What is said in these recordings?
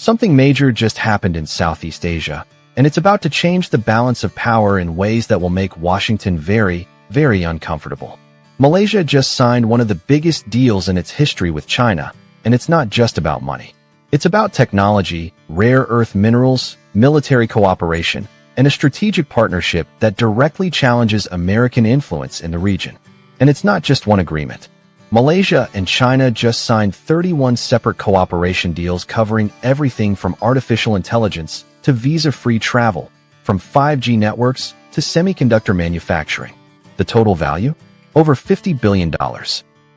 Something major just happened in Southeast Asia, and it's about to change the balance of power in ways that will make Washington very, very uncomfortable. Malaysia just signed one of the biggest deals in its history with China, and it's not just about money. It's about technology, rare earth minerals, military cooperation, and a strategic partnership that directly challenges American influence in the region. And it's not just one agreement. Malaysia and China just signed 31 separate cooperation deals covering everything from artificial intelligence to visa-free travel, from 5G networks to semiconductor manufacturing. The total value? Over $50 billion.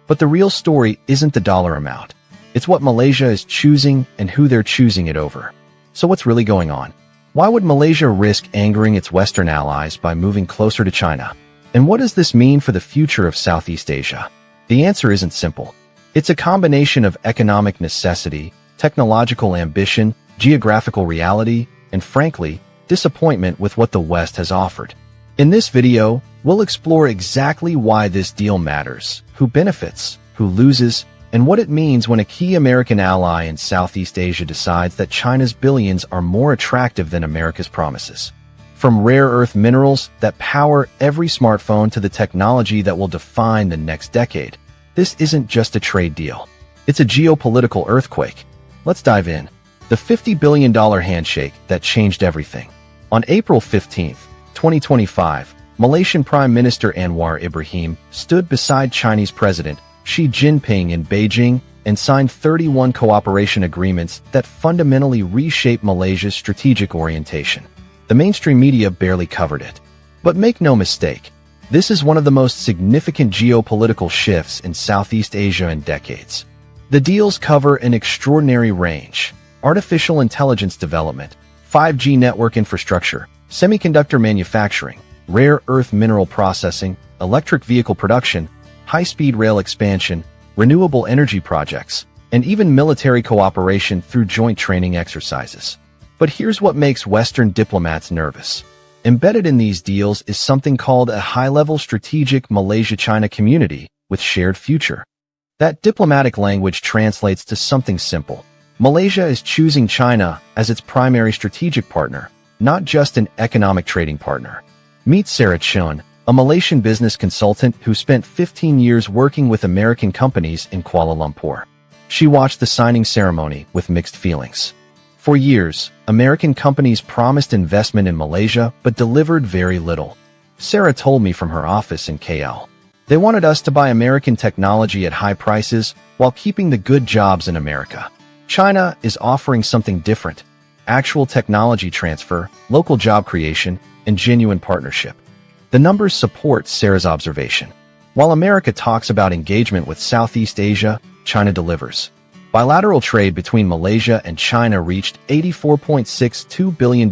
But the real story isn't the dollar amount. It's what Malaysia is choosing and who they're choosing it over. So what's really going on? Why would Malaysia risk angering its Western allies by moving closer to China? And what does this mean for the future of Southeast Asia? The answer isn't simple. It's a combination of economic necessity, technological ambition, geographical reality, and frankly, disappointment with what the West has offered. In this video, we'll explore exactly why this deal matters, who benefits, who loses, and what it means when a key American ally in Southeast Asia decides that China's billions are more attractive than America's promises. From rare earth minerals that power every smartphone to the technology that will define the next decade, this isn't just a trade deal. It's a geopolitical earthquake. Let's dive in. The $50 billion handshake that changed everything. On April 15, 2025, Malaysian Prime Minister Anwar Ibrahim stood beside Chinese President Xi Jinping in Beijing and signed 31 cooperation agreements that fundamentally reshape Malaysia's strategic orientation. The mainstream media barely covered it. But make no mistake, this is one of the most significant geopolitical shifts in Southeast Asia in decades. The deals cover an extraordinary range: artificial intelligence development, 5G network infrastructure, semiconductor manufacturing, rare earth mineral processing, electric vehicle production, high-speed rail expansion, renewable energy projects, and even military cooperation through joint training exercises. But here's what makes Western diplomats nervous. Embedded in these deals is something called a high-level strategic Malaysia-China community with shared future. That diplomatic language translates to something simple. Malaysia is choosing China as its primary strategic partner, not just an economic trading partner. Meet Sarah Chun, a Malaysian business consultant who spent 15 years working with American companies in Kuala Lumpur. She watched the signing ceremony with mixed feelings. For years, American companies promised investment in Malaysia but delivered very little. Sarah told me from her office in KL. They wanted us to buy American technology at high prices while keeping the good jobs in America. China is offering something different: actual technology transfer, local job creation, and genuine partnership. The numbers support Sarah's observation. While America talks about engagement with Southeast Asia, China delivers. Bilateral trade between Malaysia and China reached $84.62 billion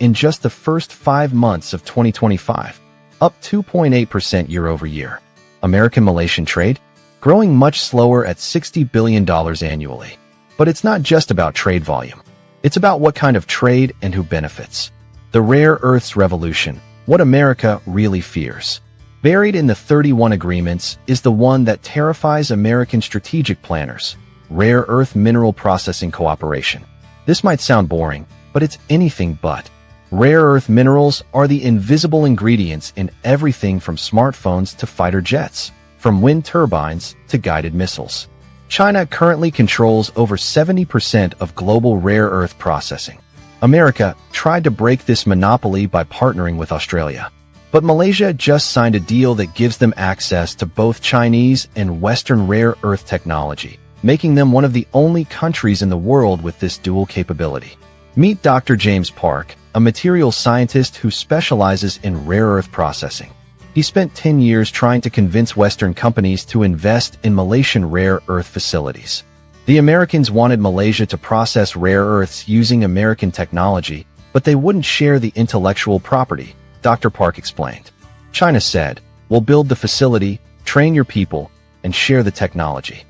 in just the first 5 months of 2025, up 2.8% year-over-year. American-Malaysian trade? Growing much slower at $60 billion annually. But it's not just about trade volume. It's about what kind of trade and who benefits. The rare earths revolution, what America really fears. Buried in the 31 agreements is the one that terrifies American strategic planners: rare earth mineral processing cooperation. This might sound boring, but it's anything but. Rare earth minerals are the invisible ingredients in everything from smartphones to fighter jets, from wind turbines to guided missiles. China currently controls over 70% of global rare earth processing. America tried to break this monopoly by partnering with Australia. But Malaysia just signed a deal that gives them access to both Chinese and Western rare earth technology, making them one of the only countries in the world with this dual capability. Meet Dr. James Park, a materials scientist who specializes in rare earth processing. He spent 10 years trying to convince Western companies to invest in Malaysian rare earth facilities. The Americans wanted Malaysia to process rare earths using American technology, but they wouldn't share the intellectual property, Dr. Park explained. China said, "We'll build the facility, train your people, and share the technology."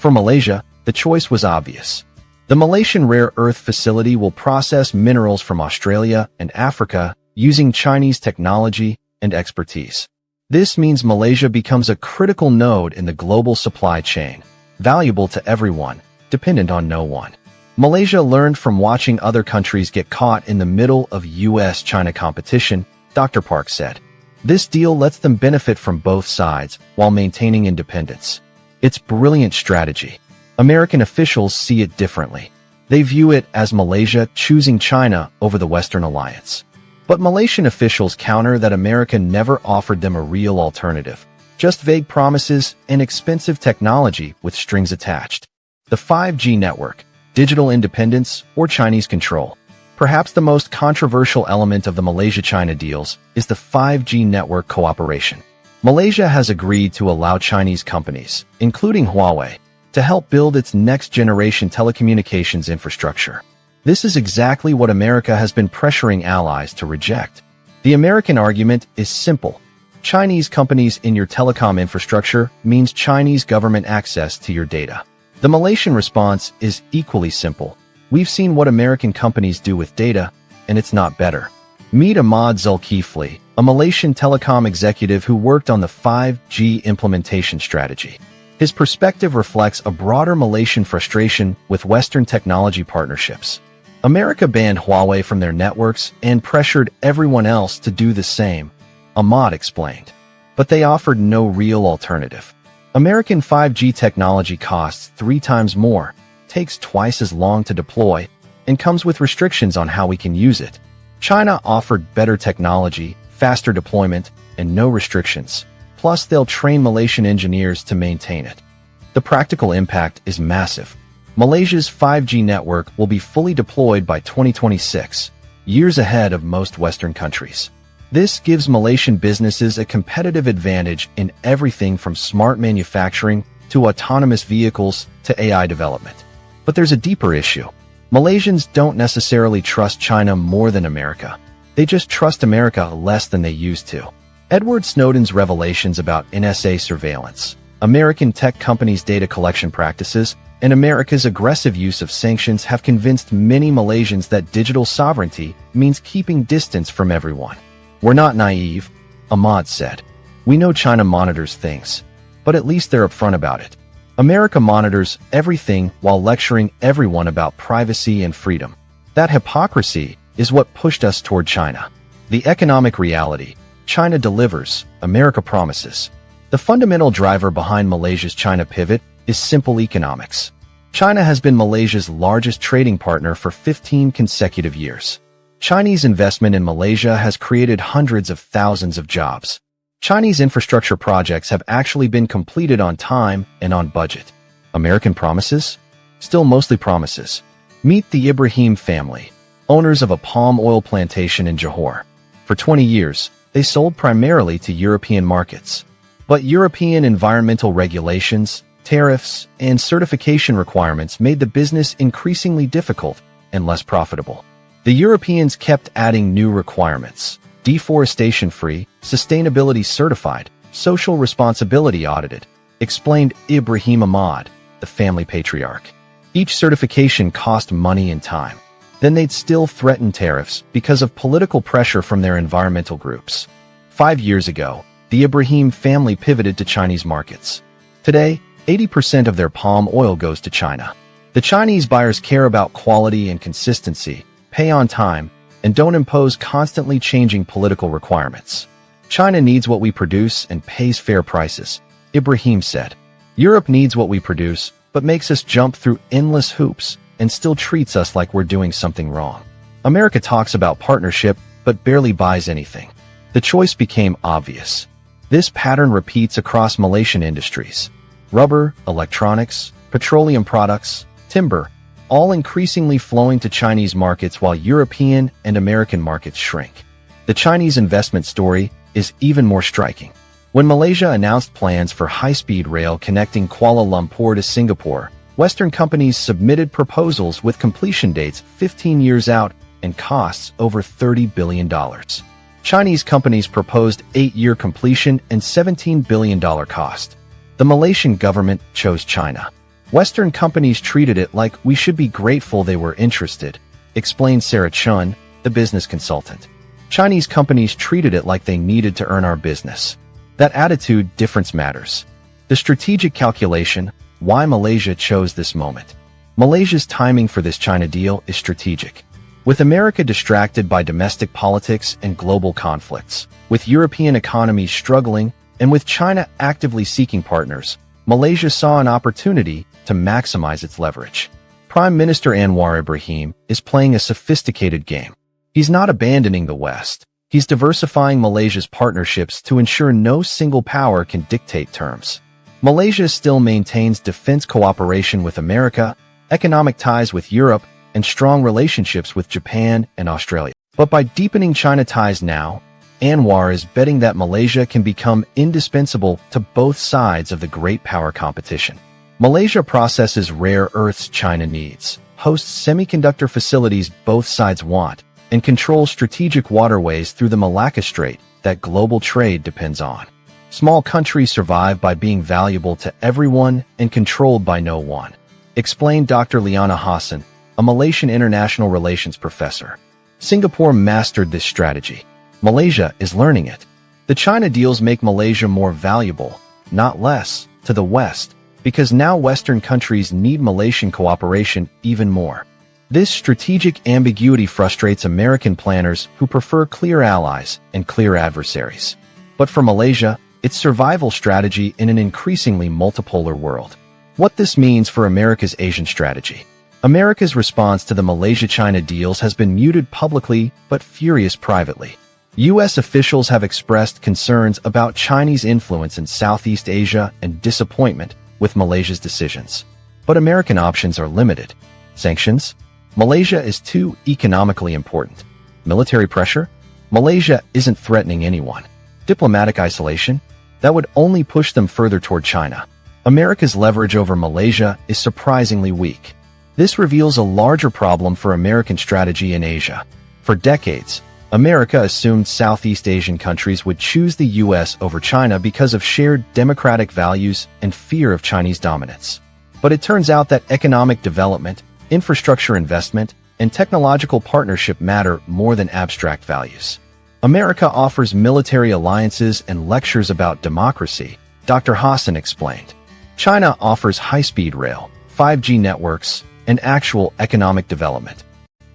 For Malaysia, the choice was obvious. The Malaysian rare earth facility will process minerals from Australia and Africa using Chinese technology and expertise. This means Malaysia becomes a critical node in the global supply chain, valuable to everyone, dependent on no one. Malaysia learned from watching other countries get caught in the middle of US-China competition, Dr. Park said. This deal lets them benefit from both sides while maintaining independence. It's brilliant strategy. American officials see it differently. They view it as Malaysia choosing China over the Western alliance. But Malaysian officials counter that America never offered them a real alternative, just vague promises and expensive technology with strings attached. The 5G network, digital independence, or Chinese control. Perhaps the most controversial element of the Malaysia-China deals is the 5G network cooperation. Malaysia has agreed to allow Chinese companies, including Huawei, to help build its next-generation telecommunications infrastructure. This is exactly what America has been pressuring allies to reject. The American argument is simple. Chinese companies in your telecom infrastructure means Chinese government access to your data. The Malaysian response is equally simple. We've seen what American companies do with data, and it's not better. Meet Ahmad Zulkifli, a Malaysian telecom executive who worked on the 5G implementation strategy. His perspective reflects a broader Malaysian frustration with Western technology partnerships. America banned Huawei from their networks and pressured everyone else to do the same, Ahmad explained. But they offered no real alternative. American 5G technology costs 3 times more, takes twice as long to deploy, and comes with restrictions on how we can use it. China offered better technology, faster deployment, and no restrictions. Plus, they'll train Malaysian engineers to maintain it. The practical impact is massive. Malaysia's 5G network will be fully deployed by 2026, years ahead of most Western countries. This gives Malaysian businesses a competitive advantage in everything from smart manufacturing to autonomous vehicles to AI development. But there's a deeper issue. Malaysians don't necessarily trust China more than America. They just trust America less than they used to. Edward Snowden's revelations about NSA surveillance, American tech companies' data collection practices, and America's aggressive use of sanctions have convinced many Malaysians that digital sovereignty means keeping distance from everyone. We're not naive, Ahmad said. We know China monitors things, but at least they're upfront about it. America monitors everything while lecturing everyone about privacy and freedom. That hypocrisy is what pushed us toward China. The economic reality, China delivers, America promises. The fundamental driver behind Malaysia's China pivot is simple economics. China has been Malaysia's largest trading partner for 15 consecutive years. Chinese investment in Malaysia has created hundreds of thousands of jobs. Chinese infrastructure projects have actually been completed on time and on budget. American promises? Still mostly promises. Meet the Ibrahim family, owners of a palm oil plantation in Johor. For 20 years, they sold primarily to European markets. But European environmental regulations, tariffs, and certification requirements made the business increasingly difficult and less profitable. The Europeans kept adding new requirements: deforestation-free, sustainability certified, social responsibility audited, explained Ibrahim Ahmad, the family patriarch. Each certification cost money and time. Then they'd still threaten tariffs because of political pressure from their environmental groups. 5 years ago, the Ibrahim family pivoted to Chinese markets. Today, 80% of their palm oil goes to China. The Chinese buyers care about quality and consistency, pay on time, and don't impose constantly changing political requirements. China needs what we produce and pays fair prices, Ibrahim said. Europe needs what we produce, but makes us jump through endless hoops and still treats us like we're doing something wrong. America talks about partnership, but barely buys anything. The choice became obvious. This pattern repeats across Malaysian industries. Rubber, electronics, petroleum products, timber, all increasingly flowing to Chinese markets while European and American markets shrink. The Chinese investment story is even more striking. When Malaysia announced plans for high-speed rail connecting Kuala Lumpur to Singapore, Western companies submitted proposals with completion dates 15 years out and costs over $30 billion. Chinese companies proposed 8-year completion and $17 billion cost. The Malaysian government chose China. Western companies treated it like we should be grateful they were interested, explained Sarah Chun, the business consultant. Chinese companies treated it like they needed to earn our business. That attitude difference matters. The strategic calculation, why Malaysia chose this moment. Malaysia's timing for this China deal is strategic. With America distracted by domestic politics and global conflicts, with European economies struggling, and with China actively seeking partners, Malaysia saw an opportunity to maximize its leverage. Prime Minister Anwar Ibrahim is playing a sophisticated game. He's not abandoning the West. He's diversifying Malaysia's partnerships to ensure no single power can dictate terms. Malaysia still maintains defense cooperation with America, economic ties with Europe, and strong relationships with Japan and Australia. But by deepening China ties now, Anwar is betting that Malaysia can become indispensable to both sides of the great power competition. Malaysia processes rare earths China needs, hosts semiconductor facilities both sides want, and controls strategic waterways through the Malacca Strait that global trade depends on. Small countries survive by being valuable to everyone and controlled by no one, explained Dr. Liana Hassan, a Malaysian international relations professor. Singapore mastered this strategy. Malaysia is learning it. The China deals make Malaysia more valuable, not less, to the West, because now Western countries need Malaysian cooperation even more. This strategic ambiguity frustrates American planners who prefer clear allies and clear adversaries. But for Malaysia, it's survival strategy in an increasingly multipolar world. What this means for America's Asian strategy. America's response to the Malaysia-China deals has been muted publicly but furious privately. U.S. officials have expressed concerns about Chinese influence in Southeast Asia and disappointment with Malaysia's decisions. But American options are limited. Sanctions? Malaysia is too economically important. Military pressure? Malaysia isn't threatening anyone. Diplomatic isolation? That would only push them further toward China. America's leverage over Malaysia is surprisingly weak. This reveals a larger problem for American strategy in Asia. For decades, America assumed Southeast Asian countries would choose the U.S. over China because of shared democratic values and fear of Chinese dominance. But it turns out that economic development, infrastructure investment, and technological partnership matter more than abstract values. America offers military alliances and lectures about democracy, Dr. Hassan explained. China offers high-speed rail, 5G networks, and actual economic development.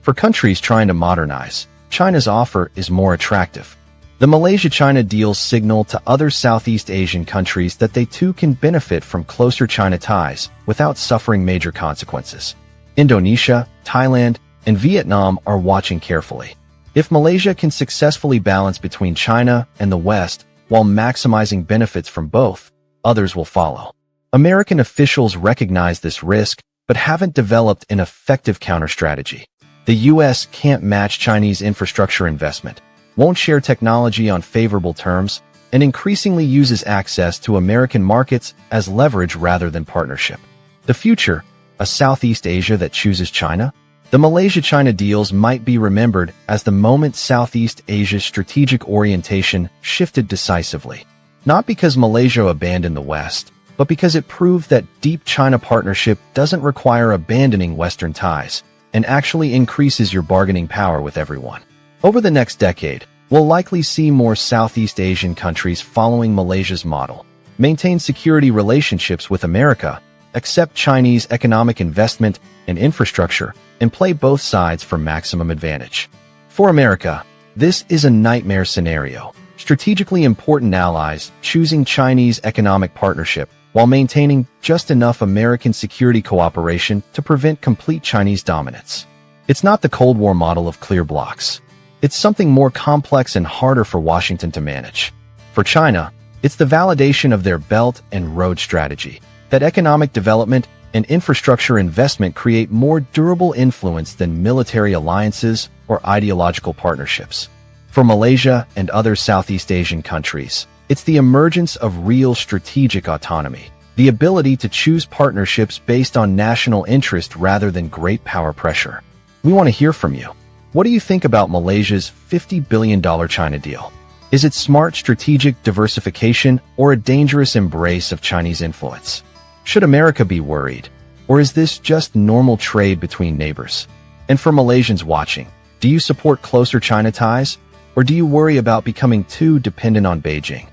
For countries trying to modernize, China's offer is more attractive. The Malaysia-China deals signal to other Southeast Asian countries that they too can benefit from closer China ties without suffering major consequences. Indonesia, Thailand, and Vietnam are watching carefully. If Malaysia can successfully balance between China and the West while maximizing benefits from both, others will follow. American officials recognize this risk but haven't developed an effective counter-strategy. The U.S. can't match Chinese infrastructure investment, won't share technology on favorable terms, and increasingly uses access to American markets as leverage rather than partnership. The future, a Southeast Asia that chooses China? The Malaysia-China deals might be remembered as the moment Southeast Asia's strategic orientation shifted decisively. Not because Malaysia abandoned the West, but because it proved that deep China partnership doesn't require abandoning Western ties, and actually increases your bargaining power with everyone. Over the next decade, we'll likely see more Southeast Asian countries following Malaysia's model, maintain security relationships with America, accept Chinese economic investment and infrastructure, and play both sides for maximum advantage. For America, this is a nightmare scenario. Strategically important allies choosing Chinese economic partnership while maintaining just enough American security cooperation to prevent complete Chinese dominance. It's not the Cold War model of clear blocks. It's something more complex and harder for Washington to manage. For China, it's the validation of their Belt and Road strategy, that economic development and infrastructure investment create more durable influence than military alliances or ideological partnerships. For Malaysia and other Southeast Asian countries, it's the emergence of real strategic autonomy, the ability to choose partnerships based on national interest rather than great power pressure. We want to hear from you. What do you think about Malaysia's $50 billion China deal? Is it smart strategic diversification or a dangerous embrace of Chinese influence? Should America be worried? Or is this just normal trade between neighbors? And for Malaysians watching, do you support closer China ties? Or do you worry about becoming too dependent on Beijing?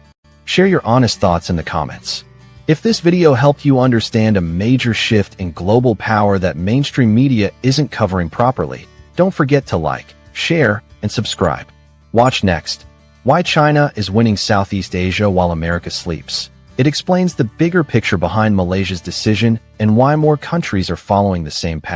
Share your honest thoughts in the comments. If this video helped you understand a major shift in global power that mainstream media isn't covering properly, don't forget to like, share, and subscribe. Watch next. Why China is winning Southeast Asia while America sleeps. It explains the bigger picture behind Malaysia's decision and why more countries are following the same path.